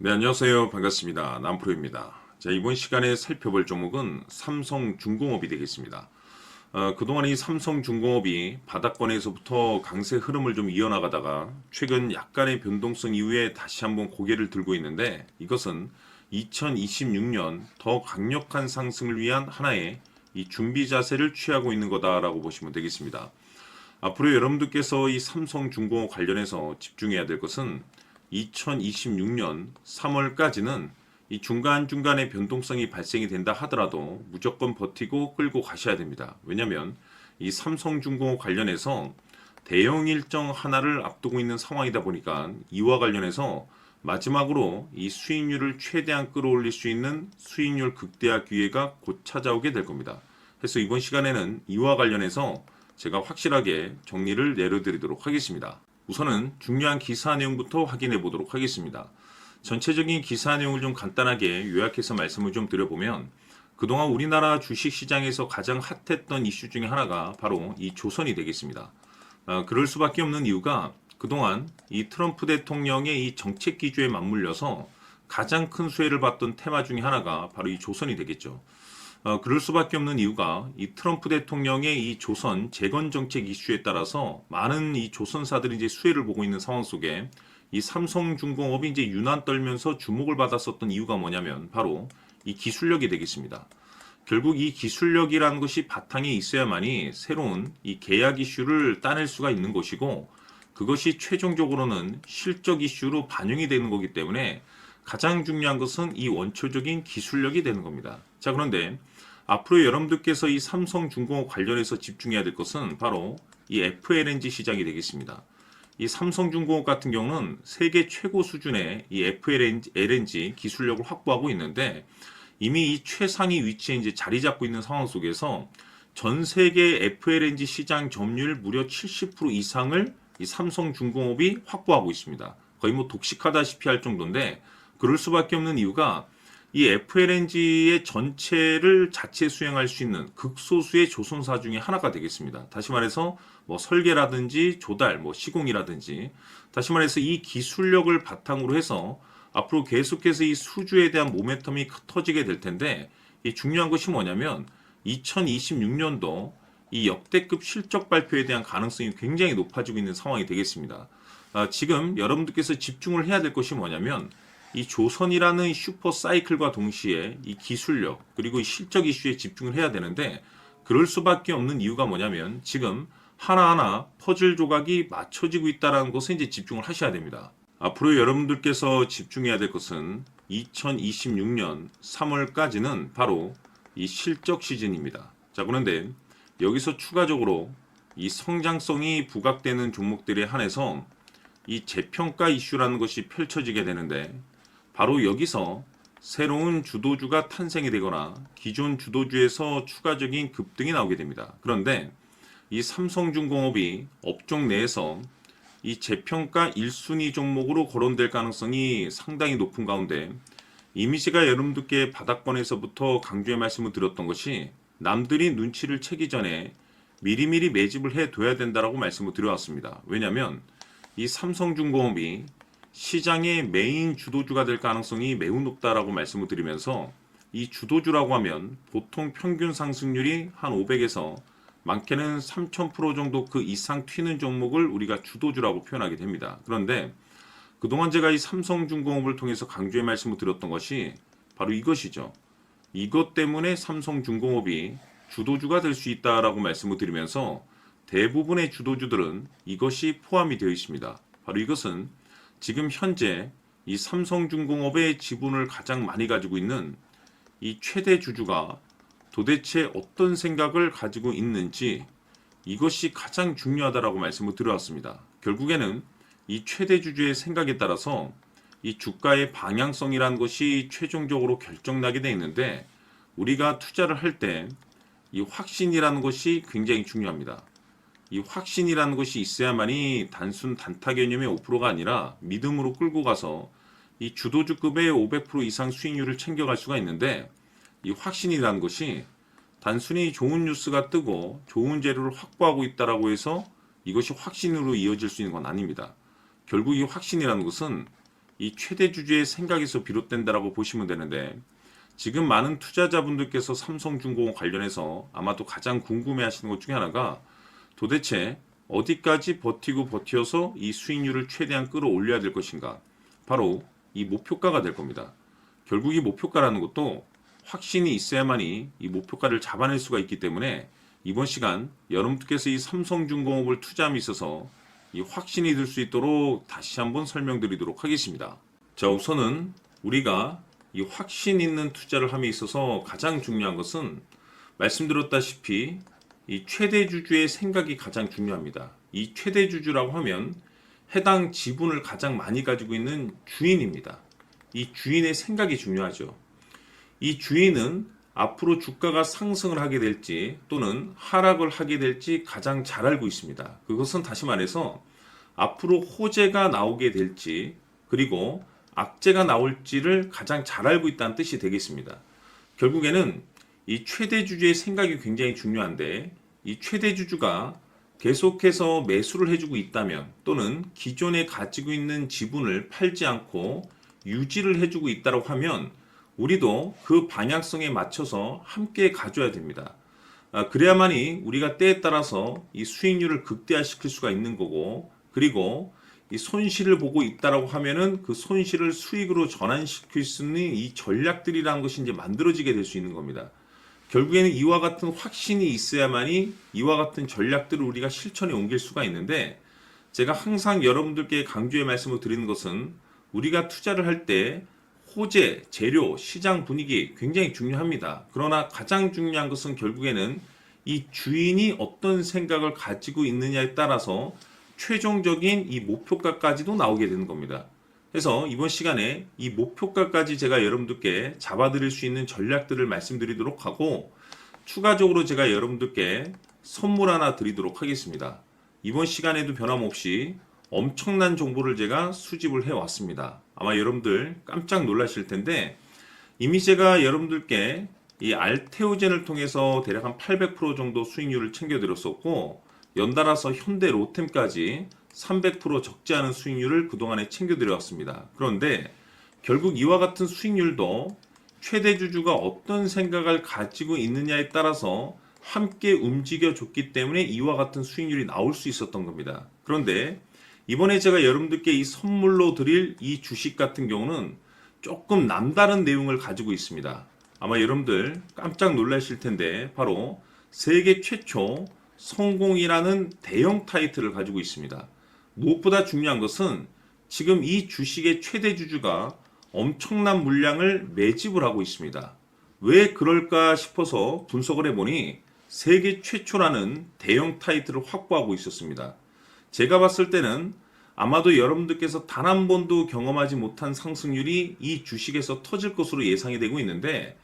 네, 안녕하세요. 반갑습니다. 남프로입니다. 자, 이번 시간에 살펴볼 종목은 삼성중공업이 되겠습니다. 그동안 이 삼성중공업이 바닥권에서부터 강세 흐름을 좀 이어나가다가 최근 약간의 변동성 이후에 다시 한번 고개를 들고 있는데, 이것은 2026년 더 강력한 상승을 위한 하나의 이 준비 자세를 취하고 있는 거다라고 보시면 되겠습니다. 앞으로 여러분들께서 이 삼성중공업 관련해서 집중해야 될 것은 2026년 3월까지는 이 중간중간에 변동성이 발생이 된다 하더라도 무조건 버티고 끌고 가셔야 됩니다. 왜냐하면 이 삼성중공업 관련해서 대형 일정 하나를 앞두고 있는 상황이다 보니까 이와 관련해서 마지막으로 이 수익률을 최대한 끌어올릴 수 있는 수익률 극대화 기회가 곧 찾아오게 될 겁니다. 그래서 이번 시간에는 이와 관련해서 제가 확실하게 정리를 내려드리도록 하겠습니다. 우선은 중요한 기사 내용부터 확인해 보도록 하겠습니다. 전체적인 기사 내용을 좀 간단하게 요약해서 말씀을 좀 드려보면, 그동안 우리나라 주식시장에서 가장 핫했던 이슈 중에 하나가 바로 이 조선이 되겠습니다. 그럴 수밖에 없는 이유가 그동안 이 트럼프 대통령의 이 정책 기조에 맞물려서 가장 큰 수혜를 받던 테마 중에 하나가 바로 이 조선이 되겠죠. 그럴 수밖에 없는 이유가 이 트럼프 대통령의 이 조선 재건 정책 이슈에 따라서 많은 이 조선사들이 이제 수혜를 보고 있는 상황 속에 이 삼성중공업이 이제 유난 떨면서 주목을 받았었던 이유가 뭐냐면 바로 이 기술력이 되겠습니다. 결국 이 기술력이라는 것이 바탕에 있어야만이 새로운 이 계약 이슈를 따낼 수가 있는 것이고, 그것이 최종적으로는 실적 이슈로 반영이 되는 거기 때문에 가장 중요한 것은 이 원초적인 기술력이 되는 겁니다. 자, 그런데 앞으로 여러분들께서 이 삼성중공업 관련해서 집중해야 될 것은 바로 이 FLNG 시장이 되겠습니다. 이 삼성중공업 같은 경우는 세계 최고 수준의 이 FLNG 기술력을 확보하고 있는데, 이미 이 최상위 위치에 이제 자리 잡고 있는 상황 속에서 전 세계 FLNG 시장 점유율 무려 70% 이상을 이 삼성중공업이 확보하고 있습니다. 거의 뭐 독식하다시피 할 정도인데, 그럴 수밖에 없는 이유가 이 FLNG의 전체를 자체 수행할 수 있는 극소수의 조선사 중에 하나가 되겠습니다. 다시 말해서 뭐 설계라든지 조달, 뭐 시공이라든지, 다시 말해서 이 기술력을 바탕으로 해서 앞으로 계속해서 이 수주에 대한 모멘텀이 터지게 될 텐데, 이 중요한 것이 뭐냐면 2026년도 이 역대급 실적 발표에 대한 가능성이 굉장히 높아지고 있는 상황이 되겠습니다. 지금 여러분들께서 집중을 해야 될 것이 뭐냐면 이 조선이라는 슈퍼 사이클과 동시에 이 기술력 그리고 이 실적 이슈에 집중을 해야 되는데, 그럴 수밖에 없는 이유가 뭐냐면 지금 하나하나 퍼즐 조각이 맞춰지고 있다는 것에 이제 집중을 하셔야 됩니다. 앞으로 여러분들께서 집중해야 될 것은 2026년 3월까지는 바로 이 실적 시즌입니다. 자, 그런데 여기서 추가적으로 이 성장성이 부각되는 종목들에 한해서 이 재평가 이슈라는 것이 펼쳐지게 되는데, 바로 여기서 새로운 주도주가 탄생이 되거나 기존 주도주에서 추가적인 급등이 나오게 됩니다. 그런데 이 삼성중공업이 업종 내에서 이 재평가 1순위 종목으로 거론될 가능성이 상당히 높은 가운데, 이미지가 여러분들께 바닥권에서부터 강조의 말씀을 드렸던 것이 남들이 눈치를 채기 전에 미리미리 매집을 해둬야 된다라고 말씀을 드려왔습니다. 왜냐하면 이 삼성중공업이 시장의 메인 주도주가 될 가능성이 매우 높다라고 말씀을 드리면서, 이 주도주라고 하면 보통 평균 상승률이 한 500에서 많게는 3000% 정도 그 이상 튀는 종목을 우리가 주도주라고 표현하게 됩니다. 그런데 그동안 제가 이 삼성중공업을 통해서 강조의 말씀을 드렸던 것이 바로 이것이죠. 이것 때문에 삼성중공업이 주도주가 될 수 있다라고 말씀을 드리면서 대부분의 주도주들은 이것이 포함이 되어 있습니다. 바로 이것은 지금 현재 이 삼성중공업의 지분을 가장 많이 가지고 있는 이 최대 주주가 도대체 어떤 생각을 가지고 있는지, 이것이 가장 중요하다라고 말씀을 드려왔습니다. 결국에는 이 최대 주주의 생각에 따라서 이 주가의 방향성이라는 것이 최종적으로 결정나게 되어 있는데, 우리가 투자를 할 때 이 확신이라는 것이 굉장히 중요합니다. 이 확신이라는 것이 있어야만이 단순 단타 개념의 5%가 아니라 믿음으로 끌고 가서 이 주도주급의 500% 이상 수익률을 챙겨갈 수가 있는데, 이 확신이라는 것이 단순히 좋은 뉴스가 뜨고 좋은 재료를 확보하고 있다라고 해서 이것이 확신으로 이어질 수 있는 건 아닙니다. 결국 이 확신이라는 것은 이 최대 주주의 생각에서 비롯된다라고 보시면 되는데, 지금 많은 투자자분들께서 삼성중공업 관련해서 아마도 가장 궁금해하시는 것 중에 하나가 도대체 어디까지 버티고 버텨서 이 수익률을 최대한 끌어올려야 될 것인가? 바로 이 목표가가 될 겁니다. 결국 이 목표가라는 것도 확신이 있어야만이 이 목표가를 잡아낼 수가 있기 때문에 이번 시간 여러분들께서 이 삼성중공업을 투자함에 있어서 이 확신이 들 수 있도록 다시 한번 설명드리도록 하겠습니다. 자, 우선은 우리가 이 확신 있는 투자를 함에 있어서 가장 중요한 것은 말씀드렸다시피 이 최대 주주의 생각이 가장 중요합니다. 이 최대 주주라고 하면 해당 지분을 가장 많이 가지고 있는 주인입니다. 이 주인의 생각이 중요하죠. 이 주인은 앞으로 주가가 상승을 하게 될지 또는 하락을 하게 될지 가장 잘 알고 있습니다. 그것은 다시 말해서 앞으로 호재가 나오게 될지 그리고 악재가 나올지를 가장 잘 알고 있다는 뜻이 되겠습니다. 결국에는 이 최대 주주의 생각이 굉장히 중요한데, 이 최대 주주가 계속해서 매수를 해주고 있다면 또는 기존에 가지고 있는 지분을 팔지 않고 유지를 해주고 있다고 하면 우리도 그 방향성에 맞춰서 함께 가져야 됩니다. 그래야만이 우리가 때에 따라서 이 수익률을 극대화시킬 수가 있는 거고, 그리고 이 손실을 보고 있다라고 하면은 그 손실을 수익으로 전환시킬 수 있는 이 전략들이라는 것이 이제 만들어지게 될 수 있는 겁니다. 결국에는 이와 같은 확신이 있어야만이 이와 같은 전략들을 우리가 실천에 옮길 수가 있는데, 제가 항상 여러분들께 강조의 말씀을 드리는 것은 우리가 투자를 할 때 호재, 재료, 시장 분위기 굉장히 중요합니다. 그러나 가장 중요한 것은 결국에는 이 주인이 어떤 생각을 가지고 있느냐에 따라서 최종적인 이 목표가까지도 나오게 되는 겁니다. 그래서 이번 시간에 이 목표가까지 제가 여러분들께 잡아드릴 수 있는 전략들을 말씀드리도록 하고, 추가적으로 제가 여러분들께 선물 하나 드리도록 하겠습니다. 이번 시간에도 변함없이 엄청난 정보를 제가 수집을 해왔습니다. 아마 여러분들 깜짝 놀라실 텐데, 이미 제가 여러분들께 이 알테오젠을 통해서 대략 한 800% 정도 수익률을 챙겨드렸었고, 연달아서 현대 로템까지 300% 적지 않은 수익률을 그동안에 챙겨드려왔습니다. 그런데 결국 이와 같은 수익률도 최대 주주가 어떤 생각을 가지고 있느냐에 따라서 함께 움직여줬기 때문에 이와 같은 수익률이 나올 수 있었던 겁니다. 그런데 이번에 제가 여러분들께 이 선물로 드릴 이 주식 같은 경우는 조금 남다른 내용을 가지고 있습니다. 아마 여러분들 깜짝 놀라실 텐데, 바로 세계 최초 성공이라는 대형 타이틀을 가지고 있습니다. 무엇보다 중요한 것은 지금 이 주식의 최대 주주가 엄청난 물량을 매집을 하고 있습니다. 왜 그럴까 싶어서 분석을 해보니 세계 최초라는 대형 타이틀을 확보하고 있었습니다. 제가 봤을 때는 아마도 여러분들께서 단 한 번도 경험하지 못한 상승률이 이 주식에서 터질 것으로 예상이 되고 있는데,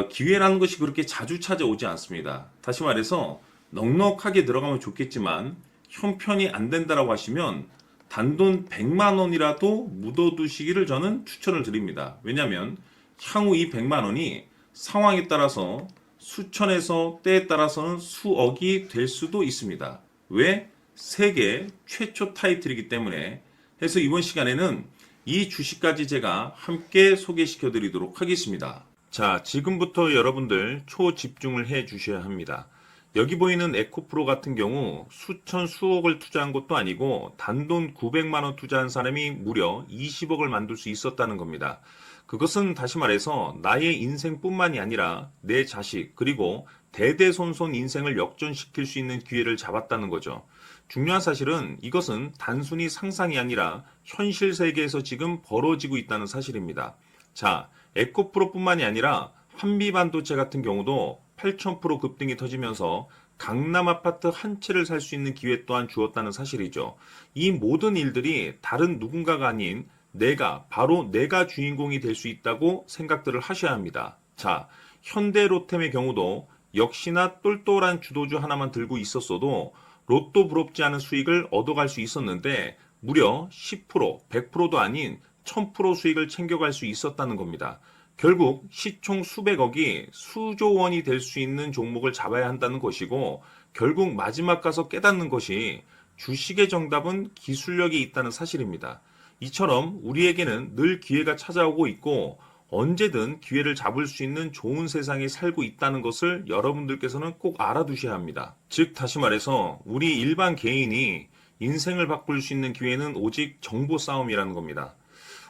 기회라는 것이 그렇게 자주 찾아오지 않습니다. 다시 말해서 넉넉하게 들어가면 좋겠지만 형편이 안 된다라고 하시면 단돈 100만 원이라도 묻어두시기를 저는 추천을 드립니다. 왜냐하면 향후 이 100만 원이 상황에 따라서 수천에서 때에 따라서는 수억이 될 수도 있습니다. 왜? 세계 최초 타이틀이기 때문에. 해서 이번 시간에는 이 주식까지 제가 함께 소개시켜 드리도록 하겠습니다. 자, 지금부터 여러분들 초집중을 해 주셔야 합니다. 여기 보이는 에코프로 같은 경우 수천 수억을 투자한 것도 아니고 단돈 900만 원 투자한 사람이 무려 20억을 만들 수 있었다는 겁니다. 그것은 다시 말해서 나의 인생뿐만이 아니라 내 자식 그리고 대대손손 인생을 역전시킬 수 있는 기회를 잡았다는 거죠. 중요한 사실은 이것은 단순히 상상이 아니라 현실 세계에서 지금 벌어지고 있다는 사실입니다. 자, 에코프로뿐만이 아니라 한미반도체 같은 경우도 8,000% 급등이 터지면서 강남 아파트 한 채를 살 수 있는 기회 또한 주었다는 사실이죠. 이 모든 일들이 다른 누군가가 아닌 바로 내가 주인공이 될 수 있다고 생각들을 하셔야 합니다. 자, 현대로템의 경우도 역시나 똘똘한 주도주 하나만 들고 있었어도 로또 부럽지 않은 수익을 얻어갈 수 있었는데 무려 10%, 100%도 아닌 1000% 수익을 챙겨갈 수 있었다는 겁니다. 결국 시총 수백억이 수조 원이 될 수 있는 종목을 잡아야 한다는 것이고, 결국 마지막 가서 깨닫는 것이 주식의 정답은 기술력이 있다는 사실입니다. 이처럼 우리에게는 늘 기회가 찾아오고 있고 언제든 기회를 잡을 수 있는 좋은 세상에 살고 있다는 것을 여러분들께서는 꼭 알아두셔야 합니다. 즉 다시 말해서 우리 일반 개인이 인생을 바꿀 수 있는 기회는 오직 정보 싸움이라는 겁니다.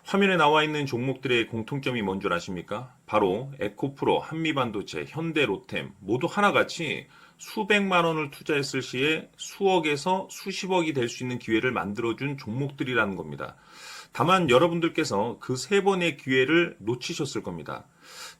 화면에 나와 있는 종목들의 공통점이 뭔 줄 아십니까? 바로 에코프로, 한미반도체, 현대로템 모두 하나같이 수백만 원을 투자했을 시에 수억에서 수십억이 될 수 있는 기회를 만들어준 종목들이라는 겁니다. 다만 여러분들께서 그 세 번의 기회를 놓치셨을 겁니다.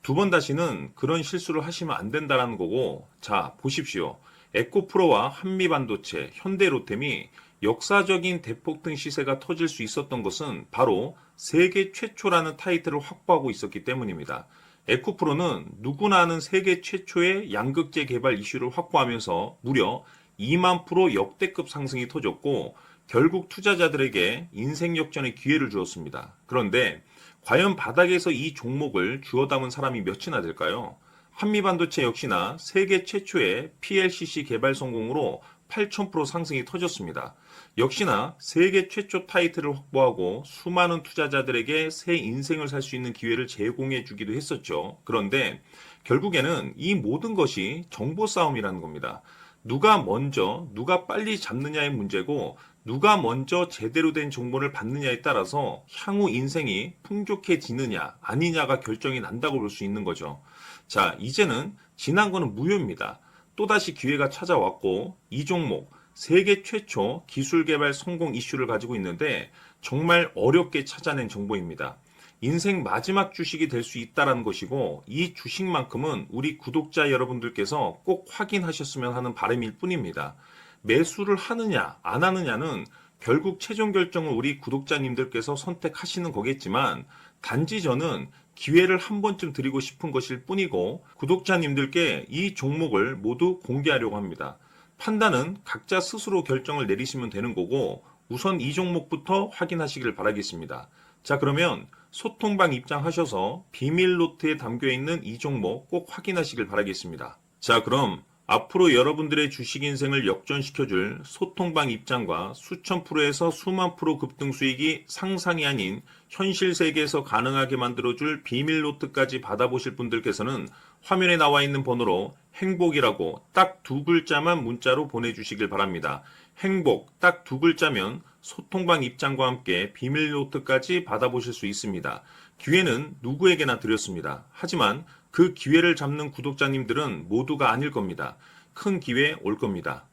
두 번 다시는 그런 실수를 하시면 안 된다는 거고, 자, 보십시오. 에코프로와 한미반도체, 현대로템이 역사적인 대폭등 시세가 터질 수 있었던 것은 바로 세계 최초라는 타이틀을 확보하고 있었기 때문입니다. 에코프로는 누구나 아는 세계 최초의 양극재 개발 이슈를 확보하면서 무려 2만 프로 역대급 상승이 터졌고 결국 투자자들에게 인생 역전의 기회를 주었습니다. 그런데 과연 바닥에서 이 종목을 주워 담은 사람이 몇이나 될까요? 한미반도체 역시나 세계 최초의 PLCC 개발 성공으로 8,000% 상승이 터졌습니다. 역시나 세계 최초 타이틀을 확보하고 수많은 투자자들에게 새 인생을 살 수 있는 기회를 제공해 주기도 했었죠. 그런데 결국에는 이 모든 것이 정보 싸움이라는 겁니다. 누가 먼저, 누가 빨리 잡느냐의 문제고 누가 먼저 제대로 된 정보를 받느냐에 따라서 향후 인생이 풍족해지느냐 아니냐가 결정이 난다고 볼 수 있는 거죠. 자, 이제는 지난 거는 무효입니다. 또다시 기회가 찾아왔고 이 종목 세계 최초 기술 개발 성공 이슈를 가지고 있는데 정말 어렵게 찾아낸 정보입니다. 인생 마지막 주식이 될 수 있다는 것이고 이 주식만큼은 우리 구독자 여러분들께서 꼭 확인하셨으면 하는 바람일 뿐입니다. 매수를 하느냐 안 하느냐는 결국 최종 결정을 우리 구독자님들께서 선택하시는 거겠지만 단지 저는 기회를 한 번쯤 드리고 싶은 것일 뿐이고 구독자님들께 이 종목을 모두 공개하려고 합니다. 판단은 각자 스스로 결정을 내리시면 되는 거고 우선 이 종목부터 확인하시길 바라겠습니다. 자, 그러면 소통방 입장하셔서 비밀 노트에 담겨 있는 이 종목 꼭 확인하시길 바라겠습니다. 자, 그럼 앞으로 여러분들의 주식 인생을 역전시켜줄 소통방 입장과 수천 프로에서 수만 프로 급등 수익이 상상이 아닌 현실 세계에서 가능하게 만들어줄 비밀 노트까지 받아보실 분들께서는 화면에 나와 있는 번호로 행복이라고 딱 두 글자만 문자로 보내주시길 바랍니다. 행복 딱 두 글자면 소통방 입장과 함께 비밀 노트까지 받아보실 수 있습니다. 기회는 누구에게나 드렸습니다. 하지만 그 기회를 잡는 구독자님들은 모두가 아닐 겁니다. 큰 기회 올 겁니다.